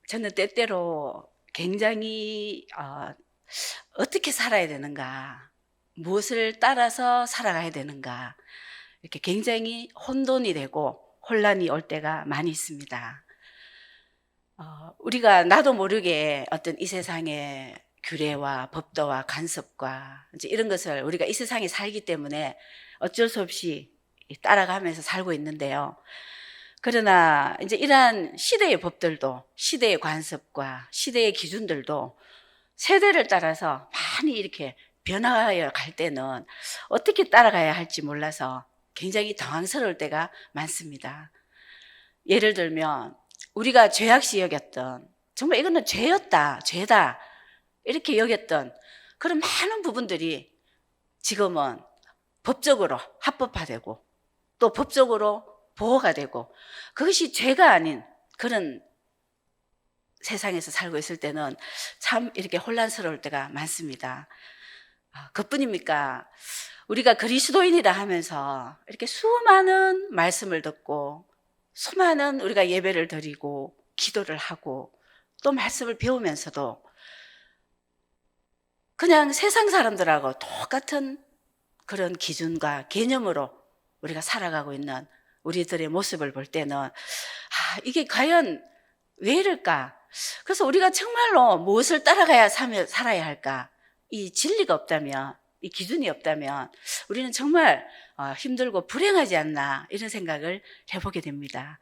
저는 때때로 굉장히 어떻게 살아야 되는가, 무엇을 따라서 살아가야 되는가, 이렇게 굉장히 혼돈이 되고 혼란이 올 때가 많이 있습니다. 우리가 나도 모르게 어떤 이 세상의 규례와 법도와 간섭과 이제 이런 것을 우리가 이 세상에 살기 때문에 어쩔 수 없이 따라가면서 살고 있는데요. 그러나 이제 이러한 시대의 법들도, 시대의 관습과 시대의 기준들도 세대를 따라서 많이 이렇게 변화하여 갈 때는 어떻게 따라가야 할지 몰라서 굉장히 당황스러울 때가 많습니다. 예를 들면 우리가 죄악시 여겼던, 정말 이거는 죄였다, 죄다 이렇게 여겼던 그런 많은 부분들이 지금은 법적으로 합법화되고 또 법적으로 보호가 되고 그것이 죄가 아닌 그런 세상에서 살고 있을 때는 참 이렇게 혼란스러울 때가 많습니다. 그뿐입니까? 우리가 그리스도인이라 하면서 이렇게 수많은 말씀을 듣고 수많은 우리가 예배를 드리고 기도를 하고 또 말씀을 배우면서도 그냥 세상 사람들하고 똑같은 그런 기준과 개념으로 우리가 살아가고 있는 우리들의 모습을 볼 때는 이게 과연 왜 이럴까? 그래서 우리가 정말로 무엇을 따라가야 살아야 할까? 이 진리가 없다면, 이 기준이 없다면 우리는 정말 힘들고 불행하지 않나 이런 생각을 해보게 됩니다.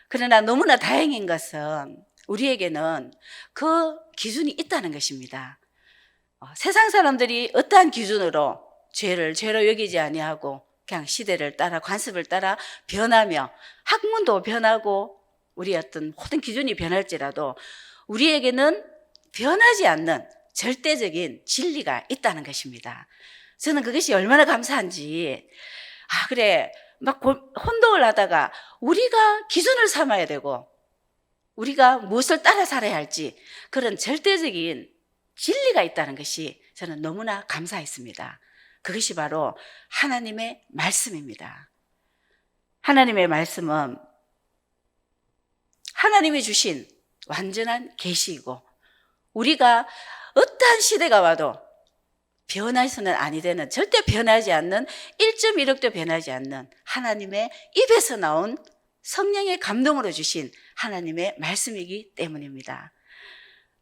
그러나 너무나 다행인 것은 우리에게는 그 기준이 있다는 것입니다. 세상 사람들이 어떠한 기준으로 죄를 죄로 여기지 아니하고 그냥 시대를 따라 관습을 따라 변하며 학문도 변하고 우리 어떤 모든 기준이 변할지라도 우리에게는 변하지 않는 절대적인 진리가 있다는 것입니다. 저는 그것이 얼마나 감사한지, 그래, 막 혼동을 하다가 우리가 기준을 삼아야 되고 우리가 무엇을 따라 살아야 할지 그런 절대적인 진리가 있다는 것이 저는 너무나 감사했습니다. 그것이 바로 하나님의 말씀입니다. 하나님의 말씀은 하나님이 주신 완전한 계시이고 우리가 어떠한 시대가 와도 변해서는 아니 되는, 절대 변하지 않는, 1.1억도 변하지 않는 하나님의 입에서 나온 성령의 감동으로 주신 하나님의 말씀이기 때문입니다.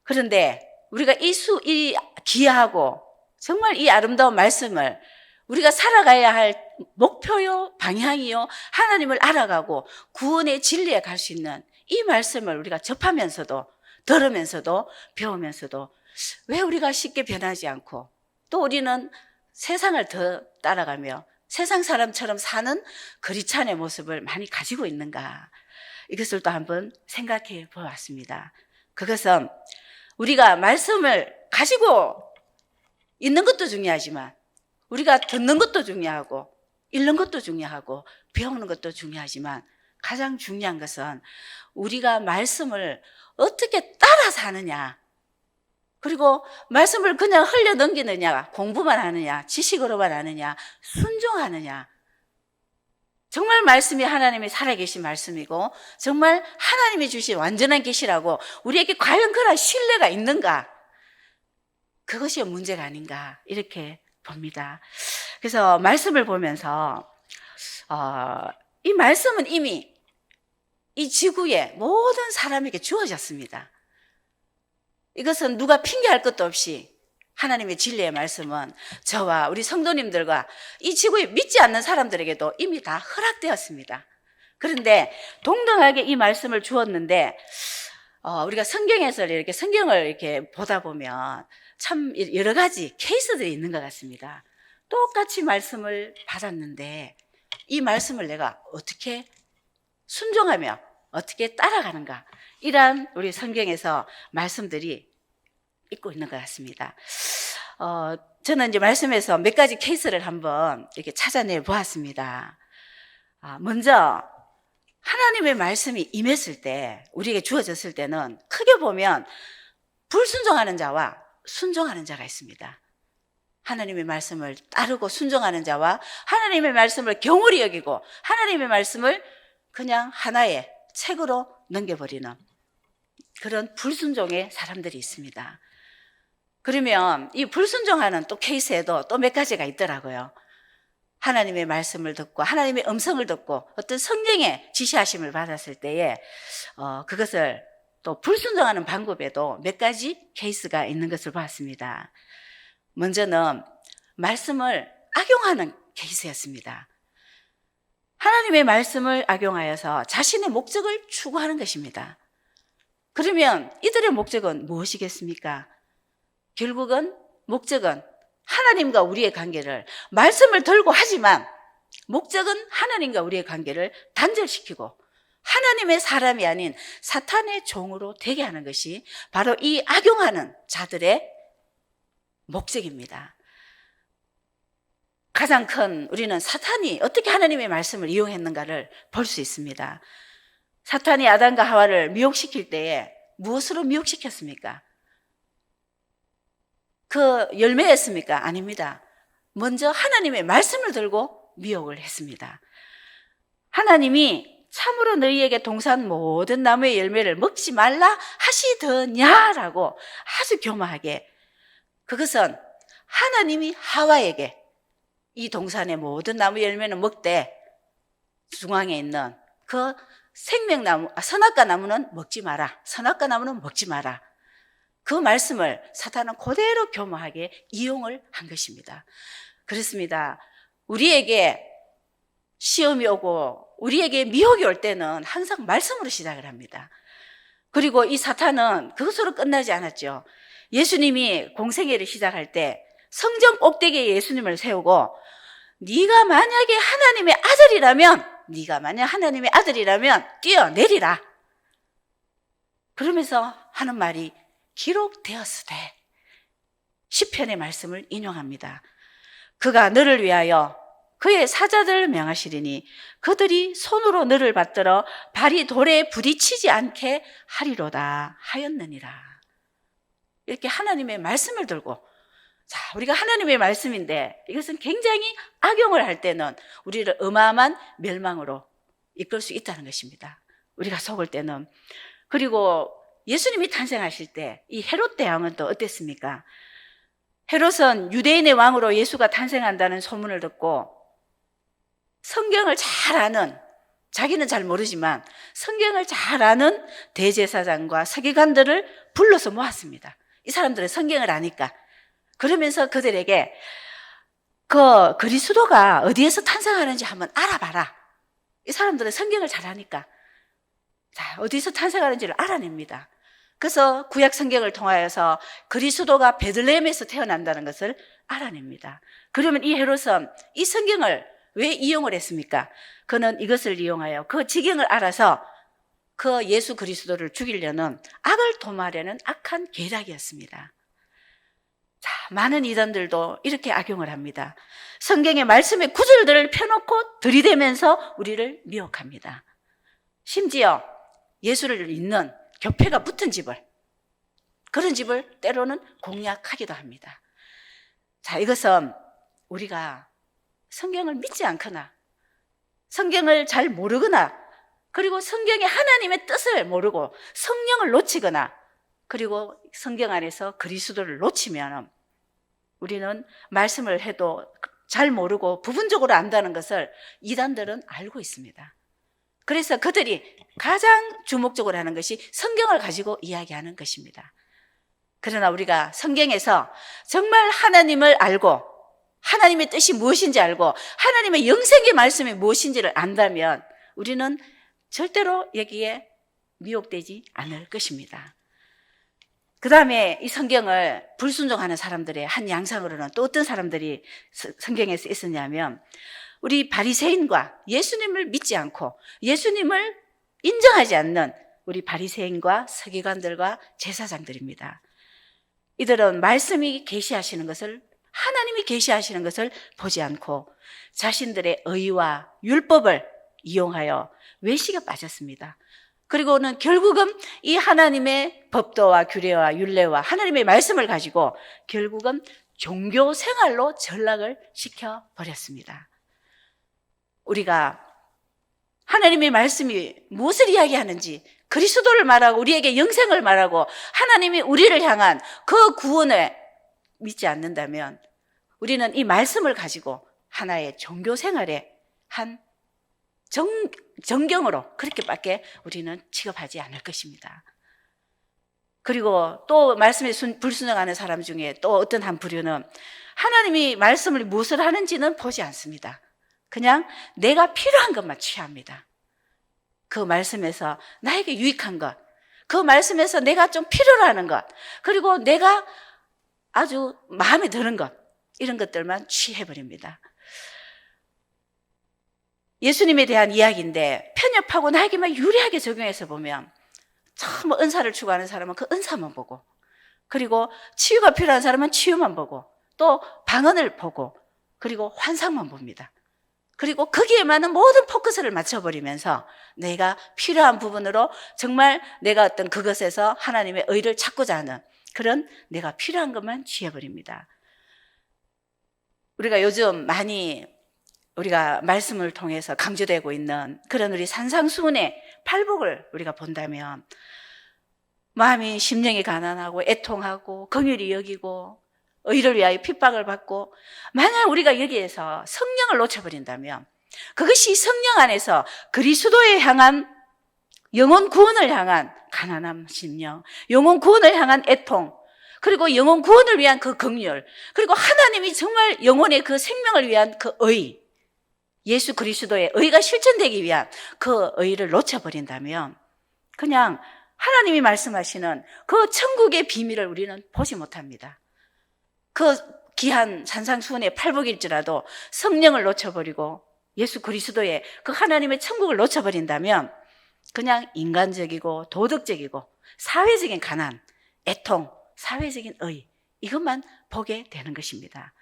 그런데 우리가 이 귀하고 정말 이 아름다운 말씀을 우리가 살아가야 할 목표요, 방향이요, 하나님을 알아가고 구원의 진리에 갈 수 있는 이 말씀을 우리가 접하면서도, 들으면서도, 배우면서도 왜 우리가 쉽게 변하지 않고 또 우리는 세상을 더 따라가며 세상 사람처럼 사는 그리스도의 모습을 많이 가지고 있는가, 이것을 또 한번 생각해 보았습니다. 그것은 우리가 말씀을 가지고 있는 것도 중요하지만 우리가 듣는 것도 중요하고 읽는 것도 중요하고 배우는 것도 중요하지만 가장 중요한 것은 우리가 말씀을 어떻게 따라 사느냐, 그리고 말씀을 그냥 흘려 넘기느냐, 공부만 하느냐, 지식으로만 하느냐, 순종하느냐, 정말 말씀이 하나님이 살아계신 말씀이고 정말 하나님이 주신 완전한 계시라고 우리에게 과연 그런 신뢰가 있는가, 그것이 문제가 아닌가 이렇게 봅니다. 그래서 말씀을 보면서 이 말씀은 이미 이 지구의 모든 사람에게 주어졌습니다. 이것은 누가 핑계할 것도 없이 하나님의 진리의 말씀은 저와 우리 성도님들과 이 지구에 믿지 않는 사람들에게도 이미 다 허락되었습니다. 그런데 동등하게 이 말씀을 주었는데 우리가 성경에서 이렇게 성경을 이렇게 보다 보면 참 여러 가지 케이스들이 있는 것 같습니다. 똑같이 말씀을 받았는데 이 말씀을 내가 어떻게 순종하며 어떻게 따라가는가, 이러한 우리 성경에서 말씀들이 있고 있는 것 같습니다. 저는 이제 말씀에서 몇 가지 케이스를 한번 이렇게 찾아내 보았습니다. 먼저 하나님의 말씀이 임했을 때, 우리에게 주어졌을 때는 크게 보면 불순종하는 자와 순종하는 자가 있습니다. 하나님의 말씀을 따르고 순종하는 자와 하나님의 말씀을 경홀히 여기고 하나님의 말씀을 그냥 하나의 책으로 넘겨버리는, 그런 불순종의 사람들이 있습니다. 그러면 이 불순종하는 또 케이스에도 또 몇 가지가 있더라고요. 하나님의 말씀을 듣고 하나님의 음성을 듣고 어떤 성령의 지시하심을 받았을 때에 그것을 또 불순종하는 방법에도 몇 가지 케이스가 있는 것을 봤습니다. 먼저는 말씀을 악용하는 케이스였습니다. 하나님의 말씀을 악용하여서 자신의 목적을 추구하는 것입니다. 그러면 이들의 목적은 무엇이겠습니까? 결국은 목적은 하나님과 우리의 관계를, 말씀을 들고 하지만 목적은 하나님과 우리의 관계를 단절시키고 하나님의 사람이 아닌 사탄의 종으로 되게 하는 것이 바로 이 악용하는 자들의 목적입니다. 가장 큰 우리는 사탄이 어떻게 하나님의 말씀을 이용했는가를 볼 수 있습니다. 사탄이 아담과 하와를 미혹시킬 때에 무엇으로 미혹시켰습니까? 그 열매였습니까? 아닙니다. 먼저 하나님의 말씀을 들고 미혹을 했습니다. 하나님이 참으로 너희에게 동산 모든 나무의 열매를 먹지 말라 하시더냐라고 아주 교묘하게, 그것은 하나님이 하와에게 이 동산의 모든 나무 열매는 먹되 중앙에 있는 그 생명나무, 선악과 나무는 먹지 마라. 선악과 나무는 먹지 마라. 그 말씀을 사탄은 그대로 교묘하게 이용을 한 것입니다. 그렇습니다. 우리에게 시험이 오고 우리에게 미혹이 올 때는 항상 말씀으로 시작을 합니다. 그리고 이 사탄은 그것으로 끝나지 않았죠. 예수님이 공생애를 시작할 때 성전 꼭대기에 예수님을 세우고 네가 만약에 하나님의 아들이라면 뛰어내리라. 그러면서 하는 말이 기록되었으되, 시편의 말씀을 인용합니다. 그가 너를 위하여 그의 사자들을 명하시리니 그들이 손으로 너를 받들어 발이 돌에 부딪히지 않게 하리로다 하였느니라. 이렇게 하나님의 말씀을 들고, 자, 우리가 하나님의 말씀인데 이것은 굉장히 악용을 할 때는 우리를 어마어마한 멸망으로 이끌 수 있다는 것입니다. 우리가 속을 때는. 그리고 예수님이 탄생하실 때 이 헤롯 대왕은 또 어땠습니까? 헤롯은 유대인의 왕으로 예수가 탄생한다는 소문을 듣고 성경을 잘 아는, 자기는 잘 모르지만 성경을 잘 아는 대제사장과 서기관들을 불러서 모았습니다. 이 사람들은 성경을 아니까. 그러면서 그들에게 그 그리스도가 어디에서 탄생하는지 한번 알아봐라. 이 사람들은 성경을 잘 아니까 자, 어디서 탄생하는지를 알아냅니다. 그래서 구약 성경을 통하여서 그리스도가 베들레헴에서 태어난다는 것을 알아냅니다. 그러면 이 헤롯은 이 성경을 왜 이용을 했습니까? 그는 이것을 이용하여 그 지경을 알아서 그 예수 그리스도를 죽이려는, 악을 도모하려는 악한 계략이었습니다. 자, 많은 이단들도 이렇게 악용을 합니다. 성경의 말씀의 구절들을 펴놓고 들이대면서 우리를 미혹합니다. 심지어 예수를 믿는 교패가 붙은 집을, 그런 집을 때로는 공략하기도 합니다. 자, 이것은 우리가 성경을 믿지 않거나 성경을 잘 모르거나 그리고 성경의 하나님의 뜻을 모르고 성령을 놓치거나 그리고 성경 안에서 그리스도를 놓치면 우리는 말씀을 해도 잘 모르고 부분적으로 안다는 것을 이단들은 알고 있습니다. 그래서 그들이 가장 주목적으로 하는 것이 성경을 가지고 이야기하는 것입니다. 그러나 우리가 성경에서 정말 하나님을 알고 하나님의 뜻이 무엇인지 알고 하나님의 영생의 말씀이 무엇인지를 안다면 우리는 절대로 여기에 미혹되지 않을 것입니다. 그 다음에 이 성경을 불순종하는 사람들의 한 양상으로는 또 어떤 사람들이 성경에서 있었냐면 우리 바리새인과 예수님을 믿지 않고 예수님을 인정하지 않는 우리 바리새인과 서기관들과 제사장들입니다. 이들은 말씀이 계시하시는 것을, 하나님이 계시하시는 것을 보지 않고 자신들의 의와 율법을 이용하여 외식에 빠졌습니다. 그리고는 결국은 이 하나님의 법도와 규례와 율례와 하나님의 말씀을 가지고 결국은 종교 생활로 전락을 시켜버렸습니다. 우리가 하나님의 말씀이 무엇을 이야기하는지 그리스도를 말하고 우리에게 영생을 말하고 하나님이 우리를 향한 그 구원을 믿지 않는다면 우리는 이 말씀을 가지고 하나의 종교 생활의 한 정경으로 그렇게밖에 우리는 취급하지 않을 것입니다. 그리고 또 말씀에 불순종하는 사람 중에 또 어떤 한 부류는 하나님이 말씀을 무엇을 하는지는 보지 않습니다. 그냥 내가 필요한 것만 취합니다. 그 말씀에서 나에게 유익한 것, 그 말씀에서 내가 좀 필요로 하는 것, 그리고 내가 아주 마음에 드는 것, 이런 것들만 취해버립니다. 예수님에 대한 이야기인데 편협하고 나에게만 유리하게 적용해서 보면 참 은사를 추구하는 사람은 그 은사만 보고, 그리고 치유가 필요한 사람은 치유만 보고, 또 방언을 보고, 그리고 환상만 봅니다. 그리고 거기에 많은 모든 포커스를 맞춰버리면서 내가 필요한 부분으로 정말 내가 어떤 그것에서 하나님의 의를 찾고자 하는 그런 내가 필요한 것만 취해버립니다. 우리가 요즘 많이 우리가 말씀을 통해서 강조되고 있는 그런 우리 산상수훈의 팔복을 우리가 본다면 마음이 심령이 가난하고 애통하고 긍휼히 여기고 의를 위하여 핍박을 받고, 만약 우리가 여기에서 성령을 놓쳐버린다면 그것이 성령 안에서 그리스도에 향한 영혼 구원을 향한 가난한 심령, 영혼 구원을 향한 애통, 그리고 영혼 구원을 위한 그 긍휼, 그리고 하나님이 정말 영혼의 그 생명을 위한 그 의, 예수 그리스도의 의가 실천되기 위한 그 의를 놓쳐버린다면 그냥 하나님이 말씀하시는 그 천국의 비밀을 우리는 보지 못합니다. 그 귀한 산상수훈의 팔복일지라도 성령을 놓쳐버리고 예수 그리스도의 그 하나님의 천국을 놓쳐버린다면 그냥 인간적이고 도덕적이고 사회적인 가난, 애통, 사회적인 의, 이것만 보게 되는 것입니다.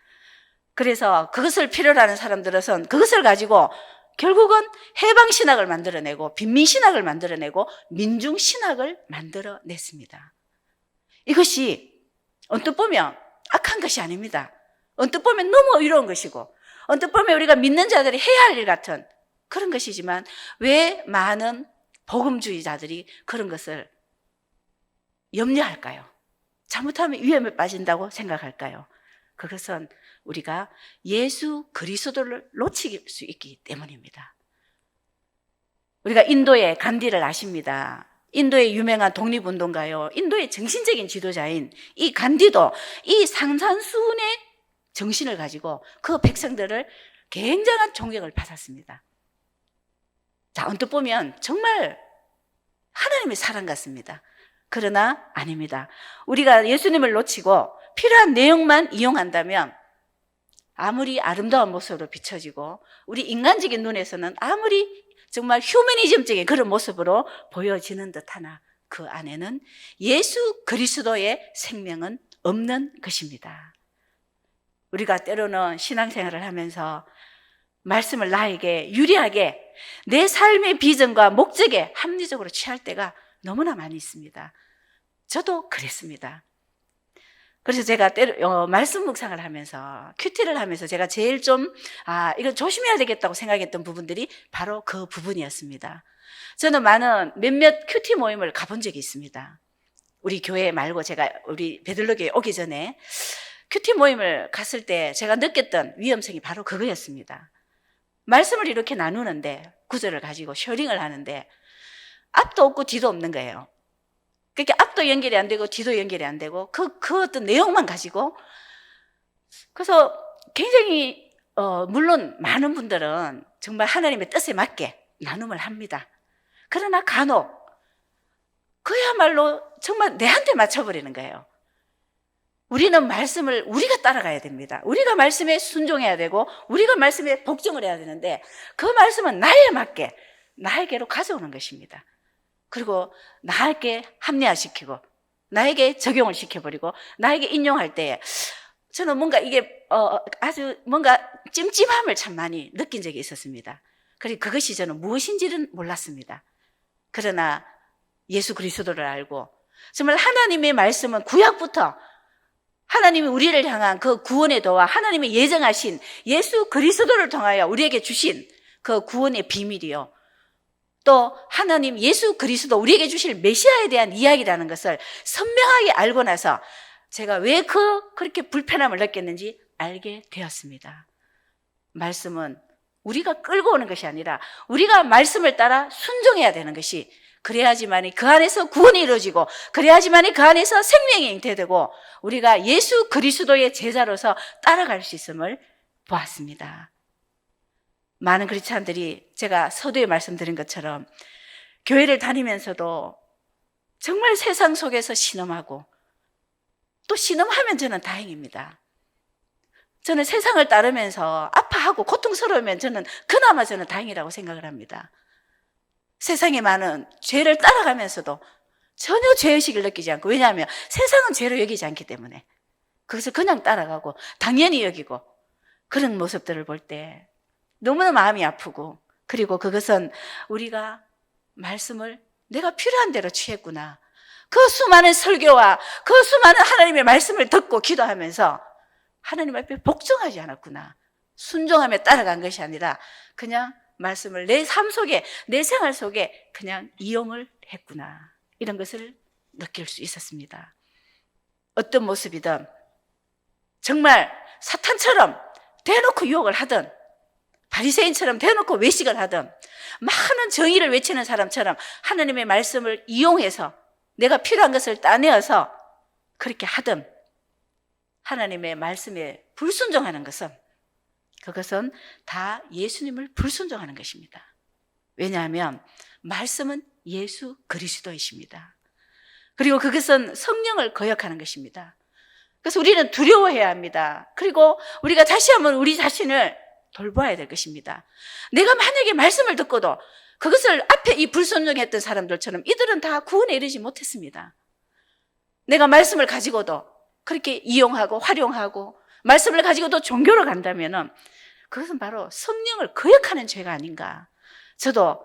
그래서 그것을 필요로 하는 사람들은 그것을 가지고 결국은 해방신학을 만들어내고 빈민신학을 만들어내고 민중신학을 만들어냈습니다. 이것이 언뜻 보면 악한 것이 아닙니다. 언뜻 보면 너무 의로운 것이고 언뜻 보면 우리가 믿는 자들이 해야 할 일 같은 그런 것이지만 왜 많은 복음주의자들이 그런 것을 염려할까요? 잘못하면 위험에 빠진다고 생각할까요? 그것은 우리가 예수 그리스도를 놓칠 수 있기 때문입니다. 우리가 인도의 간디를 아십니다. 인도의 유명한 독립운동가요, 인도의 정신적인 지도자인 이 간디도 이 산상수훈의 정신을 가지고 그 백성들을 굉장한 존경을 받았습니다. 자, 언뜻 보면 정말 하나님의 사랑 같습니다. 그러나 아닙니다. 우리가 예수님을 놓치고 필요한 내용만 이용한다면 아무리 아름다운 모습으로 비춰지고 우리 인간적인 눈에서는 아무리 정말 휴머니즘적인 그런 모습으로 보여지는 듯하나 그 안에는 예수 그리스도의 생명은 없는 것입니다. 우리가 때로는 신앙생활을 하면서 말씀을 나에게 유리하게 내 삶의 비전과 목적에 합리적으로 취할 때가 너무나 많이 있습니다. 저도 그랬습니다. 그래서 제가 말씀 묵상을 하면서 큐티를 하면서 제가 제일 좀 이거 조심해야 되겠다고 생각했던 부분들이 바로 그 부분이었습니다. 저는 몇몇 큐티 모임을 가본 적이 있습니다. 우리 교회 말고 제가 우리 베들로교에 오기 전에 큐티 모임을 갔을 때 제가 느꼈던 위험성이 바로 그거였습니다. 말씀을 이렇게 나누는데 구절을 가지고 쉐어링을 하는데 앞도 없고 뒤도 없는 거예요. 그러니까 앞도 연결이 안 되고 뒤도 연결이 안 되고 그 어떤 내용만 가지고, 그래서 굉장히 물론 많은 분들은 정말 하나님의 뜻에 맞게 나눔을 합니다. 그러나 간혹 그야말로 정말 내한테 맞춰버리는 거예요. 우리는 말씀을 우리가 따라가야 됩니다. 우리가 말씀에 순종해야 되고 우리가 말씀에 복종을 해야 되는데 그 말씀은 나에 맞게 나에게로 가져오는 것입니다. 그리고 나에게 합리화시키고 나에게 적용을 시켜버리고 나에게 인용할 때 저는 뭔가 이게 아주 뭔가 찜찜함을 참 많이 느낀 적이 있었습니다. 그리고 그것이 저는 무엇인지는 몰랐습니다. 그러나 예수 그리스도를 알고 정말 하나님의 말씀은 구약부터 하나님이 우리를 향한 그 구원의 도와 하나님이 예정하신 예수 그리스도를 통하여 우리에게 주신 그 구원의 비밀이요, 또 하나님 예수 그리스도 우리에게 주실 메시아에 대한 이야기라는 것을 선명하게 알고 나서 제가 왜 그렇게 불편함을 느꼈는지 알게 되었습니다. 말씀은 우리가 끌고 오는 것이 아니라 우리가 말씀을 따라 순종해야 되는 것이, 그래야지만이 그 안에서 구원이 이루어지고, 그래야지만이 그 안에서 생명이 잉태되고 우리가 예수 그리스도의 제자로서 따라갈 수 있음을 보았습니다. 많은 크리스찬들이 제가 서두에 말씀드린 것처럼 교회를 다니면서도 정말 세상 속에서 신음하고, 또 신음하면 저는 다행입니다. 저는 세상을 따르면서 아파하고 고통스러우면 그나마 저는 다행이라고 생각을 합니다. 세상에 많은 죄를 따라가면서도 전혀 죄의식을 느끼지 않고, 왜냐하면 세상은 죄로 여기지 않기 때문에 그것을 그냥 따라가고 당연히 여기고, 그런 모습들을 볼 때 너무나 마음이 아프고, 그리고 그것은 우리가 말씀을 내가 필요한 대로 취했구나, 그 수많은 설교와 그 수많은 하나님의 말씀을 듣고 기도하면서 하나님 앞에 복종하지 않았구나, 순종하며 따라간 것이 아니라 그냥 말씀을 내 삶 속에, 내 생활 속에 그냥 이용을 했구나, 이런 것을 느낄 수 있었습니다. 어떤 모습이든 정말 사탄처럼 대놓고 유혹을 하든, 바리새인처럼 대놓고 외식을 하든, 많은 정의를 외치는 사람처럼 하나님의 말씀을 이용해서 내가 필요한 것을 따내어서 그렇게 하든, 하나님의 말씀에 불순종하는 것은, 그것은 다 예수님을 불순종하는 것입니다. 왜냐하면 말씀은 예수 그리스도이십니다. 그리고 그것은 성령을 거역하는 것입니다. 그래서 우리는 두려워해야 합니다. 그리고 우리가 다시 한번 우리 자신을 돌봐야 될 것입니다. 내가 만약에 말씀을 듣고도 그것을 앞에 이 불순종했던 사람들처럼 이들은 다 구원에 이르지 못했습니다. 내가 말씀을 가지고도 그렇게 이용하고 활용하고 말씀을 가지고도 종교로 간다면 그것은 바로 성령을 거역하는 죄가 아닌가. 저도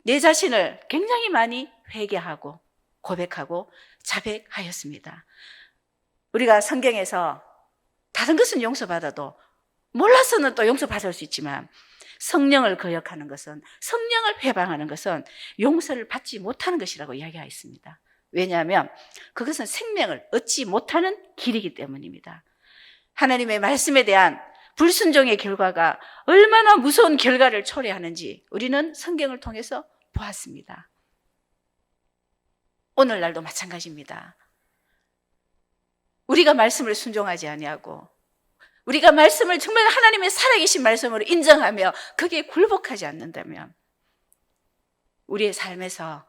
내 자신을 굉장히 많이 회개하고 고백하고 자백하였습니다. 우리가 성경에서 다른 것은 용서받아도 몰라서는 또 용서받을 수 있지만, 성령을 거역하는 것은, 성령을 회방하는 것은 용서를 받지 못하는 것이라고 이야기하였습니다. 왜냐하면 그것은 생명을 얻지 못하는 길이기 때문입니다. 하나님의 말씀에 대한 불순종의 결과가 얼마나 무서운 결과를 초래하는지 우리는 성경을 통해서 보았습니다. 오늘날도 마찬가지입니다. 우리가 말씀을 순종하지 아니하고, 우리가 말씀을 정말 하나님의 살아계신 말씀으로 인정하며 거기에 굴복하지 않는다면 우리의 삶에서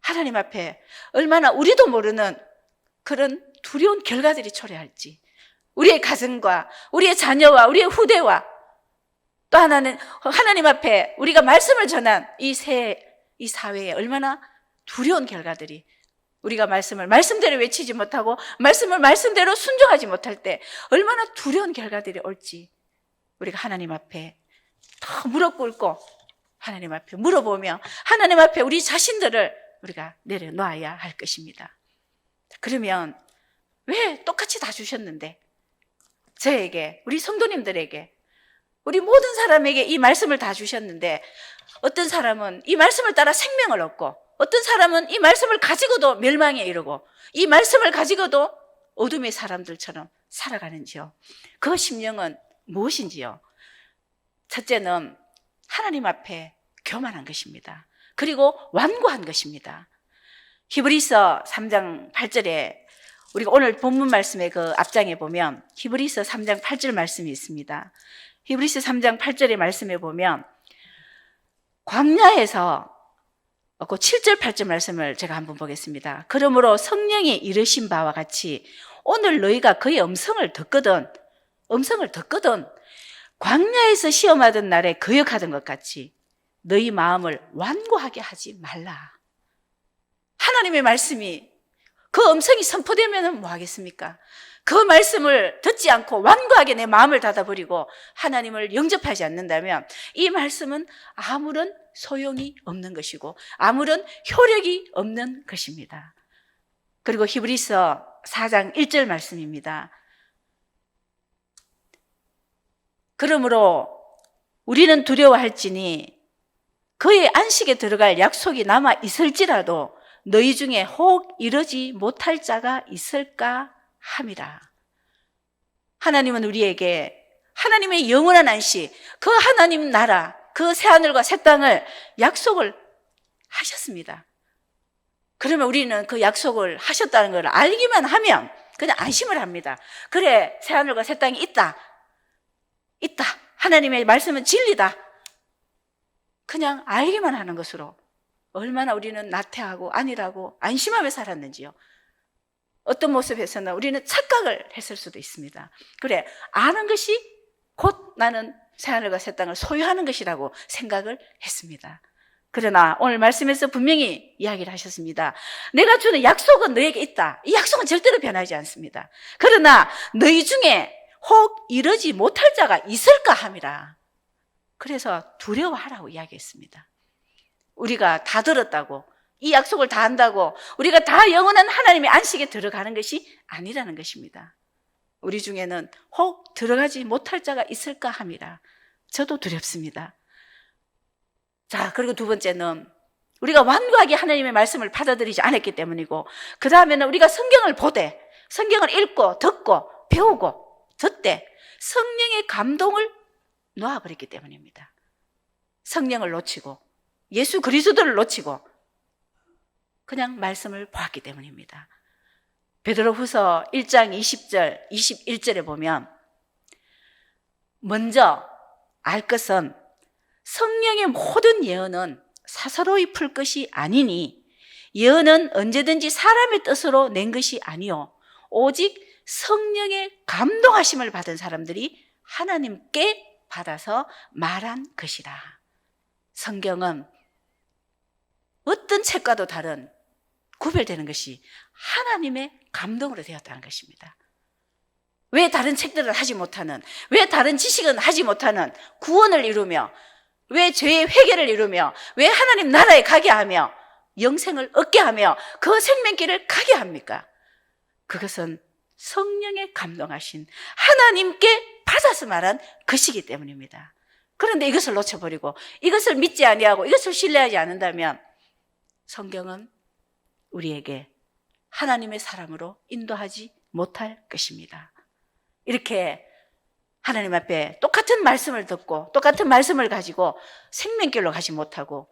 하나님 앞에 얼마나 우리도 모르는 그런 두려운 결과들이 초래할지, 우리의 가정과 우리의 자녀와 우리의 후대와, 또 하나는 하나님 앞에 우리가 말씀을 전한 이 사회에 얼마나 두려운 결과들이, 우리가 말씀을 말씀대로 외치지 못하고 말씀을 말씀대로 순종하지 못할 때 얼마나 두려운 결과들이 올지 우리가 하나님 앞에 더 무릎 꿇고 하나님 앞에 물어보며 하나님 앞에 우리 자신들을 우리가 내려놓아야 할 것입니다. 그러면 왜 똑같이 다 주셨는데 저에게, 우리 성도님들에게, 우리 모든 사람에게 이 말씀을 다 주셨는데 어떤 사람은 이 말씀을 따라 생명을 얻고, 어떤 사람은 이 말씀을 가지고도 멸망에 이르고, 이 말씀을 가지고도 어둠의 사람들처럼 살아가는지요? 그 심령은 무엇인지요? 첫째는 하나님 앞에 교만한 것입니다. 그리고 완고한 것입니다. 히브리서 3장 8절에, 우리가 오늘 본문 말씀의 그 앞장에 보면 히브리서 3장 8절 말씀이 있습니다. 히브리서 3장 8절의 말씀에 보면 광야에서, 그 7절 8절 말씀을 제가 한번 보겠습니다. 그러므로 성령이 이르신 바와 같이 오늘 너희가 그의 음성을 듣거든 광야에서 시험하던 날에 거역하던 것 같이 너희 마음을 완고하게 하지 말라. 하나님의 말씀이, 그 음성이 선포되면 뭐 하겠습니까? 그 말씀을 듣지 않고 완고하게 내 마음을 닫아버리고 하나님을 영접하지 않는다면 이 말씀은 아무런 소용이 없는 것이고 아무런 효력이 없는 것입니다. 그리고 히브리서 4장 1절 말씀입니다. 그러므로 우리는 두려워할지니 그의 안식에 들어갈 약속이 남아 있을지라도 너희 중에 혹 이르지 못할 자가 있을까 함이라. 하나님은 우리에게 하나님의 영원한 안식, 그 하나님 나라, 그 새하늘과 새 땅을 약속을 하셨습니다. 그러면 우리는 그 약속을 하셨다는 걸 알기만 하면 그냥 안심을 합니다. 그래, 새하늘과 새 땅이 있다. 하나님의 말씀은 진리다. 그냥 알기만 하는 것으로 얼마나 우리는 나태하고 안일하고 안심하며 살았는지요. 어떤 모습에서는 우리는 착각을 했을 수도 있습니다. 그래, 아는 것이 곧 나는 새하늘과 새 땅을 소유하는 것이라고 생각을 했습니다. 그러나 오늘 말씀에서 분명히 이야기를 하셨습니다. 내가 주는 약속은 너에게 있다. 이 약속은 절대로 변하지 않습니다. 그러나 너희 중에 혹 이르지 못할 자가 있을까 함이라. 그래서 두려워하라고 이야기했습니다. 우리가 다 들었다고, 이 약속을 다 한다고 우리가 다 영원한 하나님의 안식에 들어가는 것이 아니라는 것입니다. 우리 중에는 혹 들어가지 못할 자가 있을까 함이라. 저도 두렵습니다. 자, 그리고 두 번째는 우리가 완고하게 하나님의 말씀을 받아들이지 않았기 때문이고, 그 다음에는 우리가 성경을 보되, 성경을 읽고 듣고 배우고 듣되 성령의 감동을 놓아버렸기 때문입니다. 성령을 놓치고 예수 그리스도를 놓치고 그냥 말씀을 보았기 때문입니다. 베드로후서 1장 20절, 21절에 보면 먼저 알 것은 성령의 모든 예언은 사사로이 풀 것이 아니니 예언은 언제든지 사람의 뜻으로 낸 것이 아니요 오직 성령의 감동하심을 받은 사람들이 하나님께 받아서 말한 것이라. 성경은 어떤 책과도 다른 구별되는 것이 하나님의 감동으로 되었다는 것입니다. 왜 다른 책들은 하지 못하는, 왜 다른 지식은 하지 못하는 구원을 이루며, 왜 죄의 회개를 이루며, 왜 하나님 나라에 가게 하며 영생을 얻게 하며 그 생명길을 가게 합니까? 그것은 성령의 감동하신 하나님께 받아서 말한 것이기 때문입니다. 그런데 이것을 놓쳐버리고 이것을 믿지 아니하고 이것을 신뢰하지 않는다면 성경은 우리에게 하나님의 사람으로 인도하지 못할 것입니다. 이렇게 하나님 앞에 똑같은 말씀을 듣고 똑같은 말씀을 가지고 생명길로 가지 못하고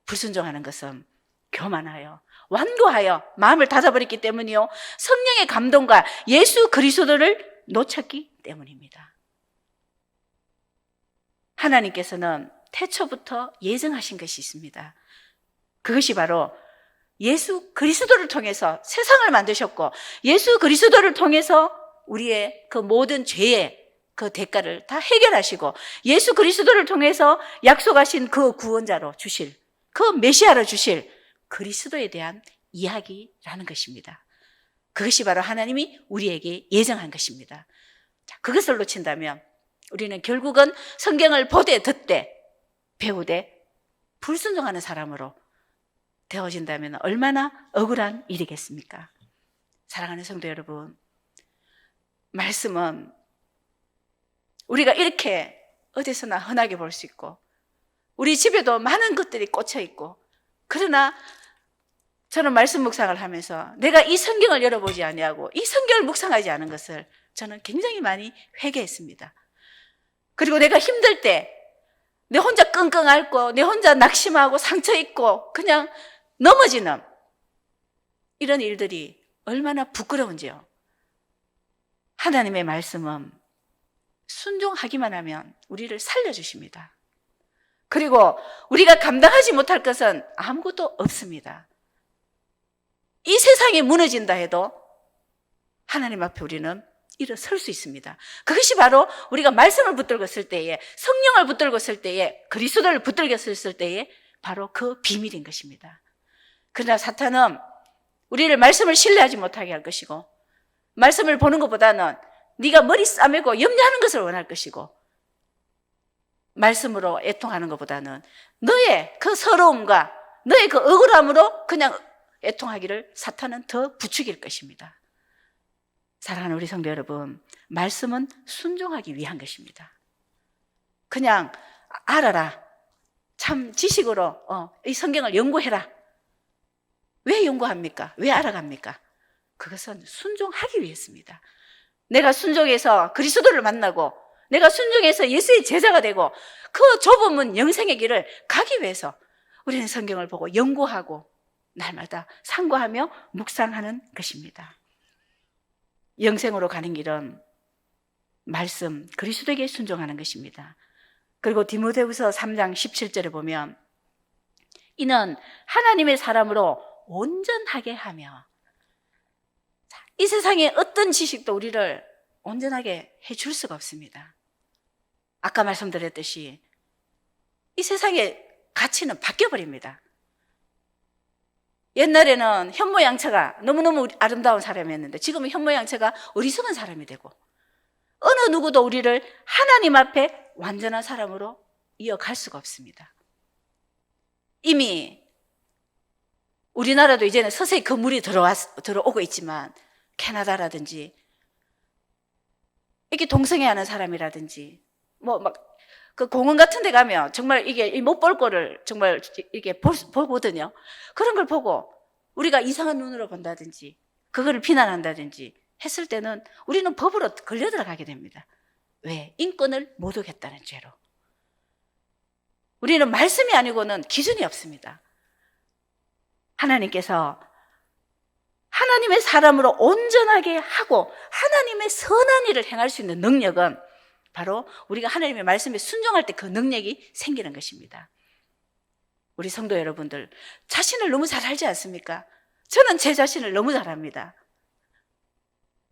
불순종하는 것은 교만하여 완고하여 마음을 닫아버렸기 때문이요 성령의 감동과 예수 그리스도를 놓쳤기 때문입니다. 하나님께서는 태초부터 예정하신 것이 있습니다. 그것이 바로 예수 그리스도를 통해서 세상을 만드셨고 예수 그리스도를 통해서 우리의 그 모든 죄의 그 대가를 다 해결하시고 예수 그리스도를 통해서 약속하신 그 구원자로 주실, 그 메시아로 주실 그리스도에 대한 이야기라는 것입니다. 그것이 바로 하나님이 우리에게 예정한 것입니다. 자, 그것을 놓친다면 우리는 결국은 성경을 보되 듣되 배우되 불순종하는 사람으로 되어진다면 얼마나 억울한 일이겠습니까? 사랑하는 성도 여러분, 말씀은 우리가 이렇게 어디서나 흔하게 볼 수 있고 우리 집에도 많은 것들이 꽂혀 있고, 그러나 저는 말씀 묵상을 하면서 내가 이 성경을 열어보지 아니하고 이 성경을 묵상하지 않은 것을 저는 굉장히 많이 회개했습니다. 그리고 내가 힘들 때 내 혼자 끙끙 앓고 내 혼자 낙심하고 상처 입고 그냥 넘어지는 이런 일들이 얼마나 부끄러운지요. 하나님의 말씀은 순종하기만 하면 우리를 살려주십니다. 그리고 우리가 감당하지 못할 것은 아무것도 없습니다. 이 세상이 무너진다 해도 하나님 앞에 우리는 일어설 수 있습니다. 그것이 바로 우리가 말씀을 붙들고 있을 때에, 성령을 붙들고 있을 때에, 그리스도를 붙들고 있을 때에 바로 그 비밀인 것입니다. 그러나 사탄은 우리를 말씀을 신뢰하지 못하게 할 것이고, 말씀을 보는 것보다는 네가 머리 싸매고 염려하는 것을 원할 것이고, 말씀으로 애통하는 것보다는 너의 그 서러움과 너의 그 억울함으로 그냥 애통하기를 사탄은 더 부추길 것입니다. 사랑하는 우리 성도 여러분, 말씀은 순종하기 위한 것입니다. 그냥 알아라, 참 지식으로 이 성경을 연구해라. 왜 연구합니까? 왜 알아갑니까? 그것은 순종하기 위해서입니다. 내가 순종해서 그리스도를 만나고 내가 순종해서 예수의 제자가 되고 그 좁은 문 영생의 길을 가기 위해서 우리는 성경을 보고 연구하고 날마다 상고하며 묵상하는 것입니다. 영생으로 가는 길은 말씀, 그리스도에게 순종하는 것입니다. 그리고 디모데후서 3장 17절에 보면 이는 하나님의 사람으로 온전하게 하며, 이 세상에 어떤 지식도 우리를 온전하게 해줄 수가 없습니다. 아까 말씀드렸듯이 이 세상의 가치는 바뀌어버립니다. 옛날에는 현모양처가 너무너무 아름다운 사람이었는데 지금은 현모양처가 어리석은 사람이 되고, 어느 누구도 우리를 하나님 앞에 완전한 사람으로 이어갈 수가 없습니다. 이미 우리나라도 이제는 서서히 건물이 들어오고 있지만 캐나다라든지 이렇게 동성애하는 사람이라든지 그 공원 같은 데 가면 정말 이게 못 볼 거를 정말 이렇게 보거든요. 그런 걸 보고 우리가 이상한 눈으로 본다든지 그거를 비난한다든지 했을 때는 우리는 법으로 걸려 들어가게 됩니다. 왜? 인권을 모독했다는 죄로. 우리는 말씀이 아니고는 기준이 없습니다. 하나님께서 하나님의 사람으로 온전하게 하고 하나님의 선한 일을 행할 수 있는 능력은 바로 우리가 하나님의 말씀에 순종할 때 그 능력이 생기는 것입니다. 우리 성도 여러분들, 자신을 너무 잘 알지 않습니까? 저는 제 자신을 너무 잘 압니다.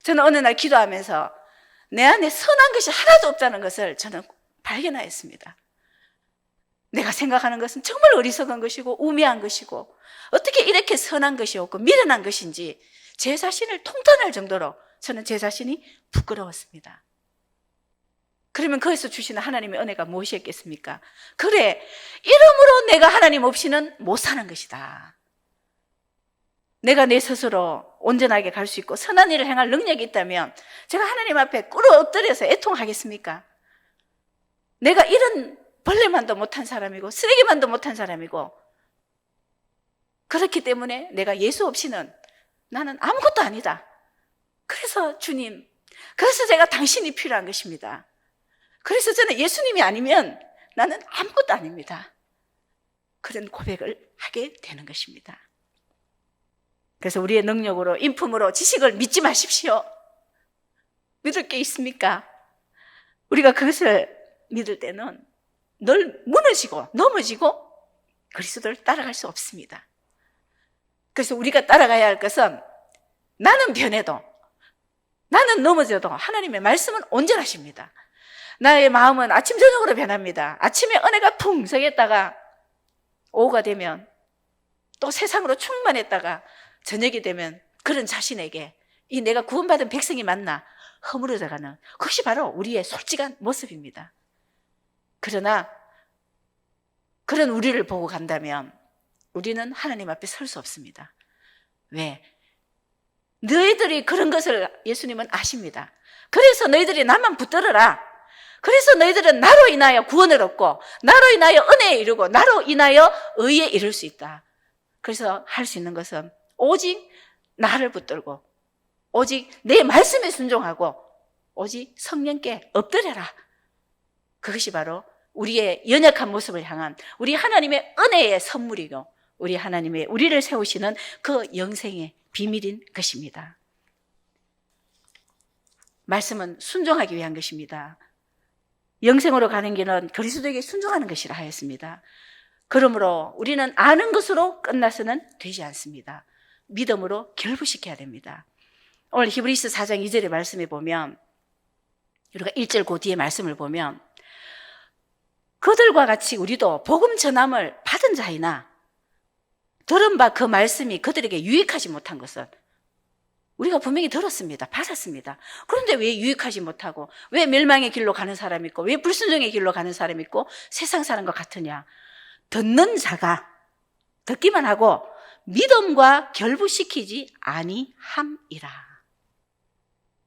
저는 어느 날 기도하면서 내 안에 선한 것이 하나도 없다는 것을 저는 발견하였습니다. 내가 생각하는 것은 정말 어리석은 것이고 우매한 것이고 어떻게 이렇게 선한 것이 없고 미련한 것인지 제 자신을 통탄할 정도로 저는 제 자신이 부끄러웠습니다. 그러면 거기서 주시는 하나님의 은혜가 무엇이었겠습니까? 그래, 이러므로 내가 하나님 없이는 못 사는 것이다. 내가 내 스스로 온전하게 갈 수 있고 선한 일을 행할 능력이 있다면 제가 하나님 앞에 꿇어 엎드려서 애통하겠습니까? 내가 이런 벌레만도 못한 사람이고 쓰레기만도 못한 사람이고 그렇기 때문에 내가 예수 없이는 나는 아무것도 아니다. 그래서 주님, 그래서 제가 당신이 필요한 것입니다. 그래서 저는 예수님이 아니면 나는 아무것도 아닙니다. 그런 고백을 하게 되는 것입니다. 그래서 우리의 능력으로, 인품으로, 지식을 믿지 마십시오. 믿을 게 있습니까? 우리가 그것을 믿을 때는 늘 무너지고 넘어지고 그리스도를 따라갈 수 없습니다. 그래서 우리가 따라가야 할 것은 나는 변해도, 나는 넘어져도 하나님의 말씀은 온전하십니다. 나의 마음은 아침 저녁으로 변합니다. 아침에 은혜가 풍성했다가 오후가 되면 또 세상으로 충만했다가 저녁이 되면 그런 자신에게 이 내가 구원받은 백성이 맞나 허물어져가는, 그것이 바로 우리의 솔직한 모습입니다. 그러나 그런 우리를 보고 간다면 우리는 하나님 앞에 설 수 없습니다. 왜? 너희들이 그런 것을 예수님은 아십니다. 그래서 너희들이 나만 붙들어라. 그래서 너희들은 나로 인하여 구원을 얻고 나로 인하여 은혜에 이르고 나로 인하여 의에 이를 수 있다. 그래서 할 수 있는 것은 오직 나를 붙들고 오직 내 말씀에 순종하고 오직 성령께 엎드려라. 그것이 바로 우리의 연약한 모습을 향한 우리 하나님의 은혜의 선물이고 우리 하나님의 우리를 세우시는 그 영생의 비밀인 것입니다. 말씀은 순종하기 위한 것입니다. 영생으로 가는 길은 그리스도에게 순종하는 것이라 하였습니다. 그러므로 우리는 아는 것으로 끝나서는 되지 않습니다. 믿음으로 결부시켜야 됩니다. 오늘 히브리서 4장 2절의 말씀에 보면, 우리가 1절 그 뒤에 말씀을 보면 그들과 같이 우리도 복음 전함을 받은 자이나 들은 바 그 말씀이 그들에게 유익하지 못한 것은, 우리가 분명히 들었습니다. 받았습니다. 그런데 왜 유익하지 못하고 왜 멸망의 길로 가는 사람이 있고 왜 불순종의 길로 가는 사람이 있고 세상 사람과 같으냐? 듣는 자가 듣기만 하고 믿음과 결부시키지 아니함이라.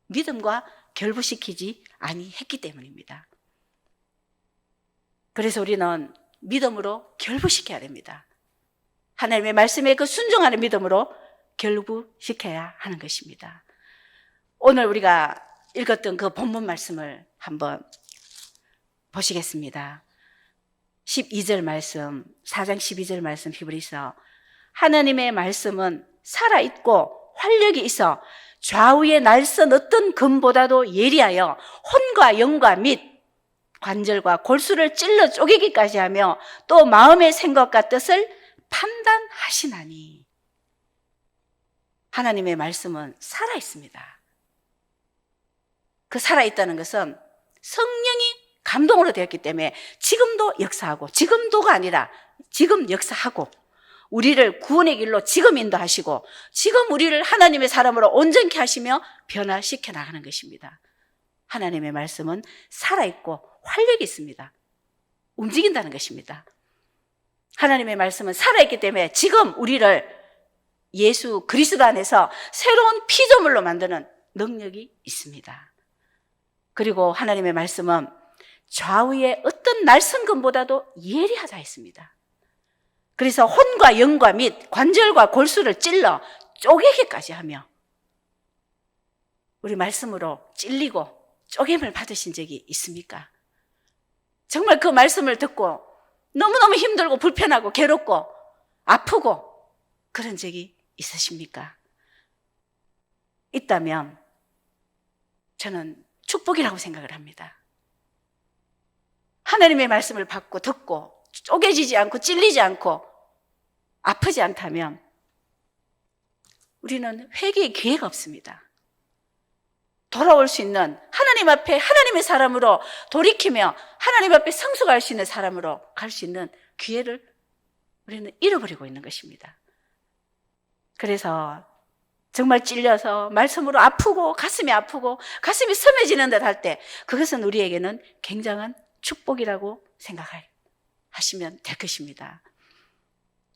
믿음과 결부시키지 아니했기 때문입니다. 그래서 우리는 믿음으로 결부시켜야 됩니다. 하나님의 말씀에 그 순종하는 믿음으로 결부시켜야 하는 것입니다. 오늘 우리가 읽었던 그 본문 말씀을 한번 보시겠습니다. 12절 말씀, 4장 12절 말씀 히브리서. 하나님의 말씀은 살아있고 활력이 있어 좌우의 날선 어떤 금보다도 예리하여 혼과 영과 및 관절과 골수를 찔러 쪼개기까지 하며 또 마음의 생각과 뜻을 판단하시나니. 하나님의 말씀은 살아있습니다. 그 살아있다는 것은 성령이 감동으로 되었기 때문에 지금도 역사하고, 지금도가 아니라 지금 역사하고, 우리를 구원의 길로 지금 인도하시고, 지금 우리를 하나님의 사람으로 온전케 하시며 변화시켜 나가는 것입니다. 하나님의 말씀은 살아있고 활력이 있습니다. 움직인다는 것입니다. 하나님의 말씀은 살아있기 때문에 지금 우리를 예수 그리스도 안에서 새로운 피조물로 만드는 능력이 있습니다. 그리고 하나님의 말씀은 좌우의 어떤 날선금보다도 예리하다 했습니다. 그래서 혼과 영과 및 관절과 골수를 찔러 쪼개기까지 하며, 우리 말씀으로 찔리고 쪼개임을 받으신 적이 있습니까? 정말 그 말씀을 듣고 너무너무 힘들고 불편하고 괴롭고 아프고 그런 적이 있으십니까? 있다면 저는 축복이라고 생각을 합니다. 하나님의 말씀을 받고 듣고 쪼개지지 않고 찔리지 않고 아프지 않다면 우리는 회개의 기회가 없습니다. 돌아올 수 있는, 하나님 앞에 하나님의 사람으로 돌이키며 하나님 앞에 성숙할 수 있는 사람으로 갈 수 있는 기회를 우리는 잃어버리고 있는 것입니다. 그래서 정말 찔려서 말씀으로 아프고 가슴이 섬해지는 듯 할 때, 그것은 우리에게는 굉장한 축복이라고 생각하시면 될 것입니다.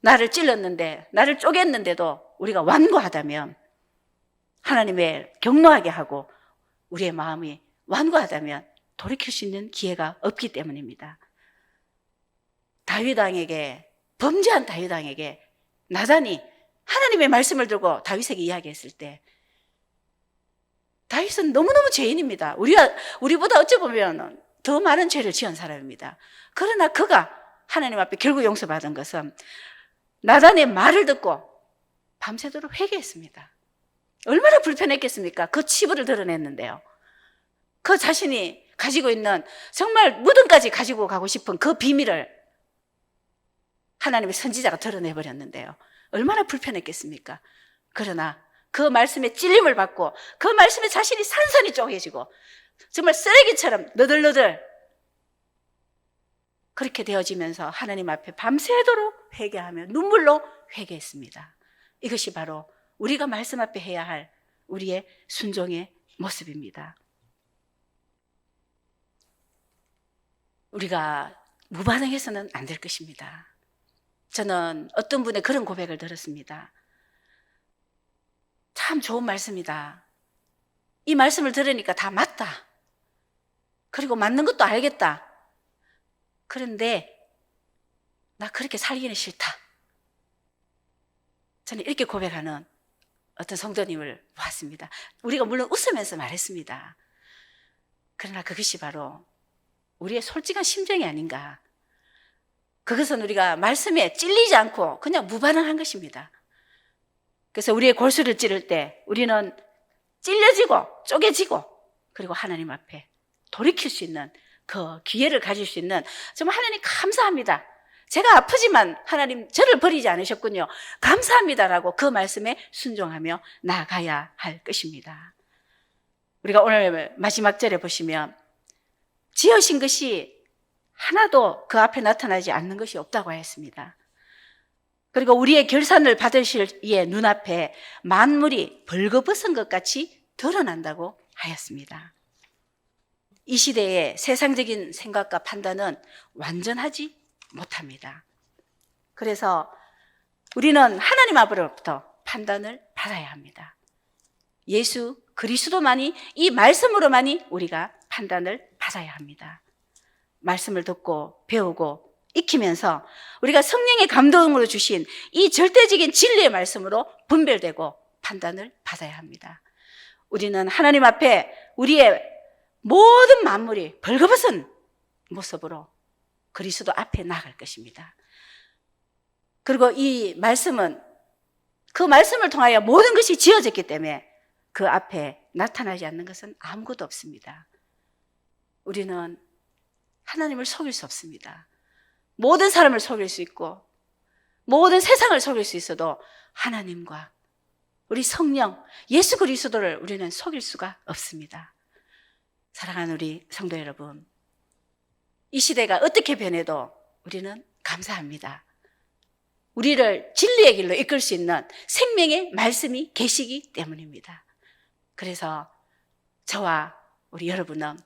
나를 찔렀는데, 나를 쪼갰는데도 우리가 완고하다면, 하나님의 경노하게 하고 우리의 마음이 완고하다면 돌이킬 수 있는 기회가 없기 때문입니다. 범죄한 다윗 왕에게 나단이 하나님의 말씀을 들고 다윗에게 이야기했을 때, 다윗은 너무너무 죄인입니다. 우리보다 어찌 보면 더 많은 죄를 지은 사람입니다. 그러나 그가 하나님 앞에 결국 용서받은 것은 나단의 말을 듣고 밤새도록 회개했습니다. 얼마나 불편했겠습니까? 그 치부를 드러냈는데요. 그 자신이 가지고 있는, 정말 무덤까지 가지고 가고 싶은 그 비밀을 하나님의 선지자가 드러내버렸는데요. 얼마나 불편했겠습니까? 그러나 그 말씀에 찔림을 받고 그 말씀에 자신이 산산이 쪼개지고 정말 쓰레기처럼 너덜너덜 그렇게 되어지면서 하나님 앞에 밤새도록 회개하며 눈물로 회개했습니다. 이것이 바로 우리가 말씀 앞에 해야 할 우리의 순종의 모습입니다. 우리가 무반응해서는 안 될 것입니다. 저는 어떤 분의 그런 고백을 들었습니다. 참 좋은 말씀이다. 이 말씀을 들으니까 다 맞다. 그리고 맞는 것도 알겠다. 그런데 나 그렇게 살기는 싫다. 저는 이렇게 고백하는 어떤 성도님을 보았습니다. 우리가 물론 웃으면서 말했습니다. 그러나 그것이 바로 우리의 솔직한 심정이 아닌가. 그것은 우리가 말씀에 찔리지 않고 그냥 무반응한 것입니다. 그래서 우리의 골수를 찌를 때 우리는 찔려지고 쪼개지고, 그리고 하나님 앞에 돌이킬 수 있는 그 기회를 가질 수 있는, 정말 하나님 감사합니다. 제가 아프지만 하나님 저를 버리지 않으셨군요. 감사합니다라고 그 말씀에 순종하며 나아가야 할 것입니다. 우리가 오늘 마지막 절에 보시면 지으신 것이 하나도 그 앞에 나타나지 않는 것이 없다고 하였습니다. 그리고 우리의 결산을 받으실 이의 눈앞에 만물이 벌거벗은 것 같이 드러난다고 하였습니다. 이 시대의 세상적인 생각과 판단은 완전하지 못합니다. 그래서 우리는 하나님 앞으로부터 판단을 받아야 합니다. 예수 그리스도만이, 이 말씀으로만이 우리가 판단을 받아야 합니다. 말씀을 듣고 배우고 익히면서 우리가 성령의 감동으로 주신 이 절대적인 진리의 말씀으로 분별되고 판단을 받아야 합니다. 우리는 하나님 앞에 우리의 모든 만물이 벌거벗은 모습으로 그리스도 앞에 나갈 것입니다. 그리고 이 말씀은 그 말씀을 통하여 모든 것이 지어졌기 때문에 그 앞에 나타나지 않는 것은 아무것도 없습니다. 우리는 하나님을 속일 수 없습니다. 모든 사람을 속일 수 있고 모든 세상을 속일 수 있어도 하나님과 우리 성령 예수 그리스도를 우리는 속일 수가 없습니다. 사랑하는 우리 성도 여러분, 이 시대가 어떻게 변해도 우리는 감사합니다. 우리를 진리의 길로 이끌 수 있는 생명의 말씀이 계시기 때문입니다. 그래서 저와 우리 여러분은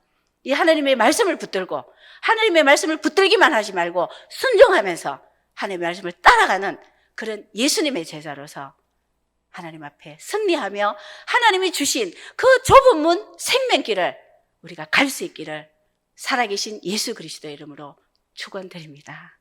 이 하나님의 말씀을 붙들고 하나님의 말씀을 붙들기만 하지 말고 순종하면서 하나님의 말씀을 따라가는 그런 예수님의 제자로서 하나님 앞에 승리하며 하나님이 주신 그 좁은 문 생명길을 우리가 갈 수 있기를 살아계신 예수 그리스도의 이름으로 축원드립니다.